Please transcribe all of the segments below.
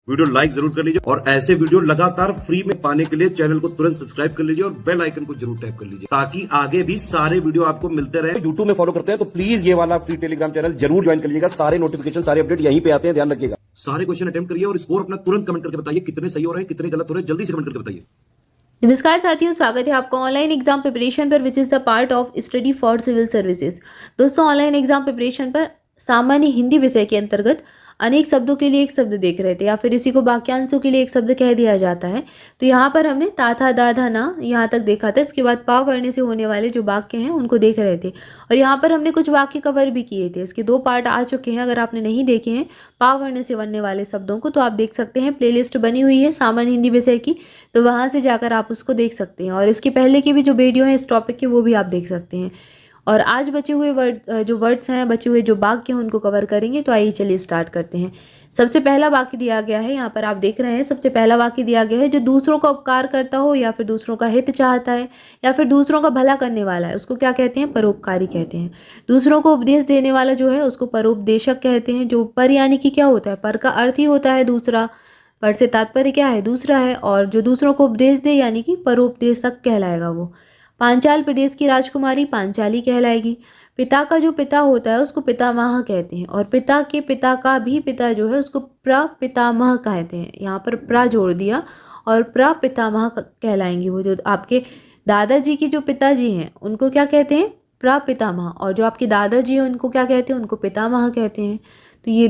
Video like जरूर कर लीजिए और ऐसे वीडियो लगातार फ्री में पाने के लिए चैनल को तुरंत सब्सक्राइब कर लीजिए और बेल आइकन को जरूर टैप कर लीजिए ताकि आगे भी सारे वीडियो आपको मिलते रहे। यूट्यूब में फॉलो करते हैं तो प्लीज ये वाला फ्री टेलीग्राम चैनल जरूर ज्वाइन कर लीजिएगा। सारे नोटिफिकेशन सारे अपडेट यहीं पे आते हैं, ध्यान रखिएगा। सारे क्वेश्चन अटेम्प्ट करिए और स्कोर अपना तुरंत कमेंट करके बताइए कितने सही हो रहे हैं कितने गलत हो रहे हैं, जल्दी से कमेंट करके बताइए। नमस्कार साथियों, स्वागत है आपका ऑनलाइन एग्जाम प्रिपरेशन पर which is the part of study for civil services. दोस्तों, ऑनलाइन एग्जाम प्रिपरेशन पर सामान्य हिंदी विषय के अंतर्गत अनेक शब्दों के लिए एक शब्द देख रहे थे या फिर इसी को वाक्यांशों के लिए एक शब्द कह दिया जाता है। तो यहाँ पर हमने ता था दा था ना यहाँ तक देखा था। इसके बाद पा वर्ण से होने वाले जो वाक्य हैं उनको देख रहे थे और यहाँ पर हमने कुछ वाक्य कवर भी किए थे। इसके 2 पार्ट आ चुके हैं। अगर आपने नहीं देखे हैं पा वर्ण से बनने वाले शब्दों को तो आप देख सकते हैं, प्लेलिस्ट बनी हुई है सामान्य हिंदी विषय की, तो वहाँ से जाकर आप उसको देख सकते हैं। और इसके पहले की भी जो वीडियो है इस टॉपिक के वो भी आप देख सकते हैं। और आज बचे हुए वर्ड्स हैं, बचे हुए जो वाक्य हैं उनको कवर करेंगे। तो आइए चलिए स्टार्ट करते हैं। सबसे पहला वाक्य दिया गया है, यहाँ पर आप देख रहे हैं। सबसे पहला वाक्य दिया गया है, जो दूसरों का उपकार करता हो या फिर दूसरों का हित चाहता है या फिर दूसरों का भला करने वाला है, उसको क्या कहते हैं? परोपकारी कहते हैं। दूसरों को उपदेश देने वाला जो है उसको परोपदेशक कहते हैं। जो पर यानी कि क्या होता है? पर का अर्थ ही होता है दूसरा, पर से तात्पर्य क्या है? दूसरा है। और जो दूसरों को उपदेश दे यानी कि परोपदेशक कहलाएगा वो। पांचाल प्रदेश की राजकुमारी पांचाली कहलाएगी। पिता का जो पिता होता है उसको पितामह कहते हैं और पिता के पिता का भी पिता जो है उसको प्रपितामह कहते हैं। यहाँ पर प्र जोड़ दिया और प्रपितामह कहलाएंगे वो। जो आपके दादाजी के जो पिताजी हैं उनको क्या कहते हैं? प्रपितामह। और जो आपके दादाजी हैं उनको क्या कहते हैं? उनको पितामह कहते हैं। तो ये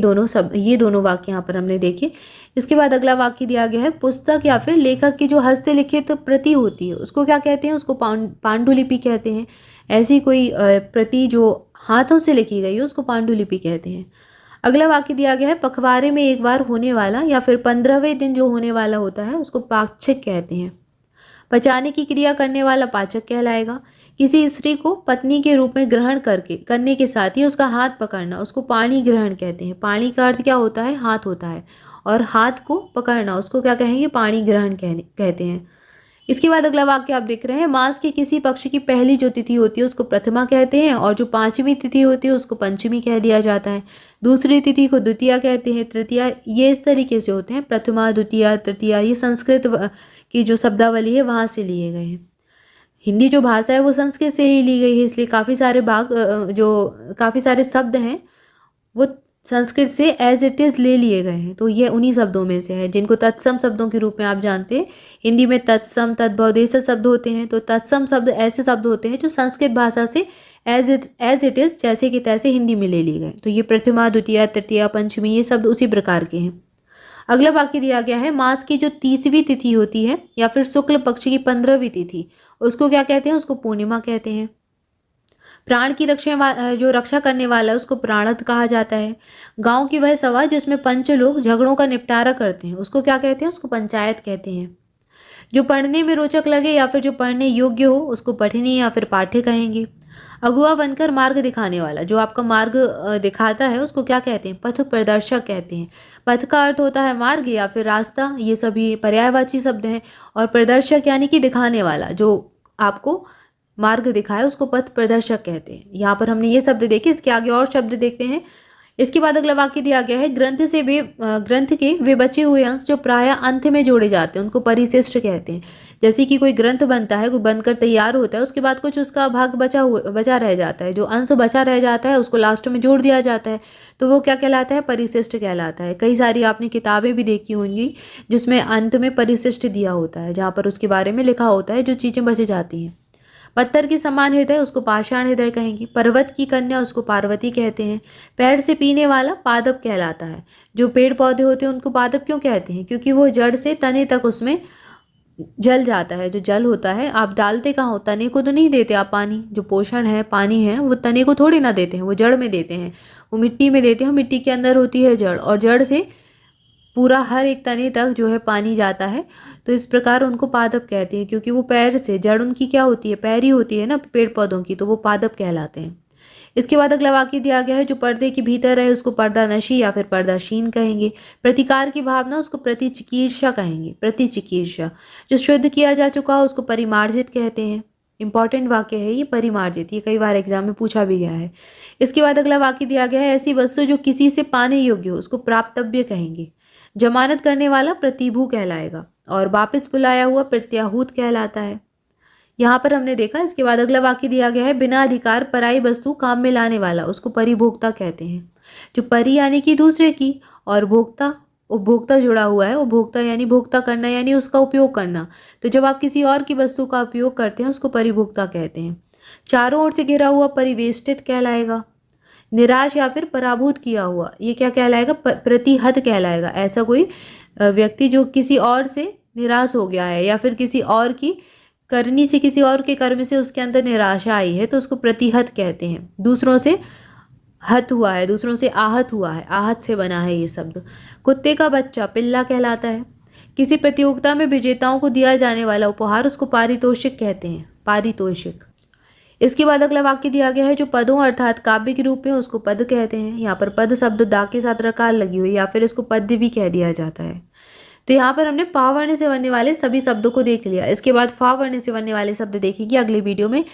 दोनों वाक्य यहाँ पर हमने देखे। इसके बाद अगला वाक्य दिया गया है, पुस्तक या फिर लेखक की जो हस्तलिखित प्रति होती है उसको क्या कहते हैं? उसको पांडुलिपि कहते हैं। ऐसी कोई प्रति जो हाथों से लिखी गई है उसको पांडुलिपि कहते हैं। अगला वाक्य दिया गया है, पखवाड़े में एक बार होने वाला या फिर 15वें दिन जो होने वाला होता है उसको पाक्षिक कहते हैं। पचाने की क्रिया करने वाला पाचक कहलाएगा। किसी स्त्री को पत्नी के रूप में ग्रहण करने के साथ ही उसका हाथ पकड़ना उसको पाणी ग्रहण कहते हैं। पाणी का अर्थ क्या होता है? हाथ होता है। और हाथ को पकड़ना उसको क्या कहेंगे? पाणी ग्रहण कहते हैं। इसके बाद अगला वाक्य आप देख रहे हैं, मास के किसी पक्ष की पहली जो तिथि होती है उसको प्रथमा कहते हैं और जो 5वीं तिथि होती है उसको पंचमी कह दिया जाता है। दूसरी तिथि को द्वितीया कहते हैं, तृतीया, ये इस तरीके से होते हैं। प्रथमा, द्वितीया, तृतीया, ये संस्कृत की जो शब्दावली है वहाँ से लिए गए हैं। हिंदी जो भाषा है वो संस्कृत से ही ली गई है, इसलिए काफ़ी सारे शब्द हैं वो संस्कृत से एज इट इज़ ले लिए गए हैं। तो ये उन्हीं शब्दों में से है जिनको तत्सम शब्दों के रूप में आप जानते हैं। हिंदी में तत्सम, तद्भव ऐसे शब्द होते हैं। तो तत्सम शब्द ऐसे शब्द होते हैं जो संस्कृत भाषा से एज इट इज़ जैसे कि तैसे हिंदी में ले लिए गए। तो ये प्रथमा, द्वितीया, तृतीया, पंचमी, ये शब्द उसी प्रकार के हैं। अगला वाक्य दिया गया है, मास की जो 30वीं तिथि होती है या फिर शुक्ल पक्ष की 15वीं तिथि उसको क्या कहते हैं? उसको पूर्णिमा कहते हैं। प्राण की रक्षा करने वाला है उसको प्राणत कहा जाता है। गांव की वह सभा जिसमें पंच लोग झगड़ों का निपटारा करते हैं उसको क्या कहते हैं? उसको पंचायत कहते हैं। जो पढ़ने में रोचक लगे या फिर जो पढ़ने योग्य हो उसको पठनी या फिर पाठ्य कहेंगे। अगुआ बनकर मार्ग दिखाने वाला, जो आपका मार्ग दिखाता है उसको क्या कहते हैं? पथ प्रदर्शक कहते हैं। पथ का अर्थ होता है मार्ग या फिर रास्ता, ये सभी पर्यायवाची शब्द हैं। और प्रदर्शक यानी कि दिखाने वाला, जो आपको मार्ग दिखाए उसको पथ प्रदर्शक कहते हैं। यहाँ पर हमने ये शब्द देखे। इसके आगे और शब्द देखते हैं। इसके बाद अगला वाक्य दिया गया है, ग्रंथ के वे बचे हुए अंश जो प्राय अंत में जोड़े जाते हैं उनको परिशिष्ट कहते हैं। जैसे कि कोई ग्रंथ बनता है, कोई बनकर तैयार होता है, उसके बाद कुछ उसका भाग बचा रह जाता है, जो अंश बचा रह जाता है उसको लास्ट में जोड़ दिया जाता है, तो वो क्या कहलाता है? परिशिष्ट कहलाता है। कई सारी आपने किताबें भी देखी होंगी जिसमें अंत में परिशिष्ट दिया होता है, जहाँ पर उसके बारे में लिखा होता है जो चीज़ें बच जाती हैं। पत्थर के समान हृदय उसको पाषाण हृदय कहेंगे। पर्वत की कन्या उसको पार्वती कहते हैं। पैर से पीने वाला पादप कहलाता है। जो पेड़ पौधे होते हैं उनको पादप क्यों कहते हैं? क्योंकि वो जड़ से तने तक उसमें जल जाता है। जो जल होता है आप डालते कहाँ हो? तने को तो नहीं देते आप पानी। जो पोषण है, पानी है, वो तने को थोड़ी ना देते हैं, वो जड़ में देते हैं, वो मिट्टी में देते हैं। मिट्टी के अंदर होती है जड़ और जड़ से पूरा हर एक तने तक जो है पानी जाता है। तो इस प्रकार उनको पादप कहते हैं क्योंकि वो पैर से, जड़ उनकी क्या होती है? पैर ही होती है ना पेड़ पौधों की, तो वो पादप कहलाते हैं। इसके बाद अगला वाक्य दिया गया है, जो पर्दे के भीतर है उसको पर्दानशी या फिर पर्दाशीन कहेंगे। प्रतिकार की भावना उसको प्रतिचिकीर्षा कहेंगे। प्रतिचिकीर्षा। जो शुद्ध किया जा चुका है उसको परिमार्जित कहते हैं। इंपॉर्टेंट वाक्य है ये, परिमार्जित, ये कई बार एग्जाम में पूछा भी गया है। इसके बाद अगला वाक्य दिया गया है, ऐसी वस्तु जो किसी से पाने योग्य हो उसको प्राप्तव्य कहेंगे। जमानत करने वाला प्रतिभू कहलाएगा और वापस बुलाया हुआ प्रत्याहूत कहलाता है। यहाँ पर हमने देखा, इसके बाद अगला वाक्य दिया गया है, बिना अधिकार पराई वस्तु काम में लाने वाला उसको परिभोक्ता कहते हैं। जो परि यानी कि दूसरे की और भोक्ता उपभोक्ता जुड़ा हुआ है, उपभोक्ता यानी भोक्ता करना यानी उसका उपयोग करना। तो जब आप किसी और की वस्तु का उपयोग करते हैं उसको परिभोक्ता कहते हैं। चारों ओर से घिरा हुआ परिवेष्टित कहलाएगा। निराश या फिर पराभूत किया हुआ, ये क्या कहलाएगा? प्रतिहत कहलाएगा। ऐसा कोई व्यक्ति जो किसी और से निराश हो गया है या फिर किसी और की करनी से, किसी और के कर्म से उसके अंदर निराशा आई है तो उसको प्रतिहत कहते हैं। दूसरों से हत हुआ है, दूसरों से आहत हुआ है, आहत से बना है ये शब्द। कुत्ते का बच्चा पिल्ला कहलाता है। किसी प्रतियोगिता में विजेताओं को दिया जाने वाला उपहार उसको पारितोषिक कहते हैं, पारितोषिक। इसके बाद अगला वाक्य दिया गया है, जो पदों अर्थात काव्य के रूप में उसको पद कहते हैं। यहाँ पर पद शब्द दा के साथ रकार लगी हुई या फिर इसको पद्य भी कह दिया जाता है। तो यहाँ पर हमने पा वर्ण से बनने वाले सभी शब्दों को देख लिया। इसके बाद फा वर्ण से बनने वाले शब्द देखेंगे अगले वीडियो में।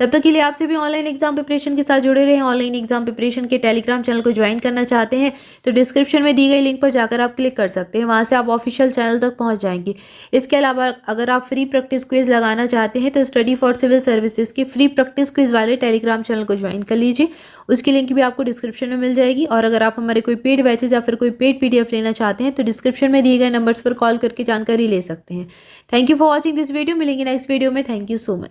तब तक के लिए आपसे भी ऑनलाइन एग्जाम प्रिपरेशन के साथ जुड़े रहे। ऑनलाइन एग्जाम प्रिपरेशन के टेलीग्राम चैनल को ज्वाइन करना चाहते हैं तो डिस्क्रिप्शन में दी गई लिंक पर जाकर आप क्लिक कर सकते हैं, वहां से आप ऑफिशियल चैनल तक पहुंच जाएंगे। इसके अलावा अगर आप फ्री प्रैक्टिस क्विज लगाना चाहते हैं तो स्टडी फॉर सिविल सर्विसेज के फ्री प्रैक्टिस क्विज वाले टेलीग्राम चैनल को ज्वाइन कर लीजिए, उसकी लिंक भी आपको डिस्क्रिप्शन में मिल जाएगी। और अगर आप हमारे कोई पेड बैचेज या फिर कोई पेड PDF लेना चाहते हैं तो डिस्क्रिप्शन में दिए गए नंबर्स पर कॉल करके जानकारी ले सकते हैं। Thank you for watching this video. मिलेंगे नेक्स्ट वीडियो में। Thank you so much.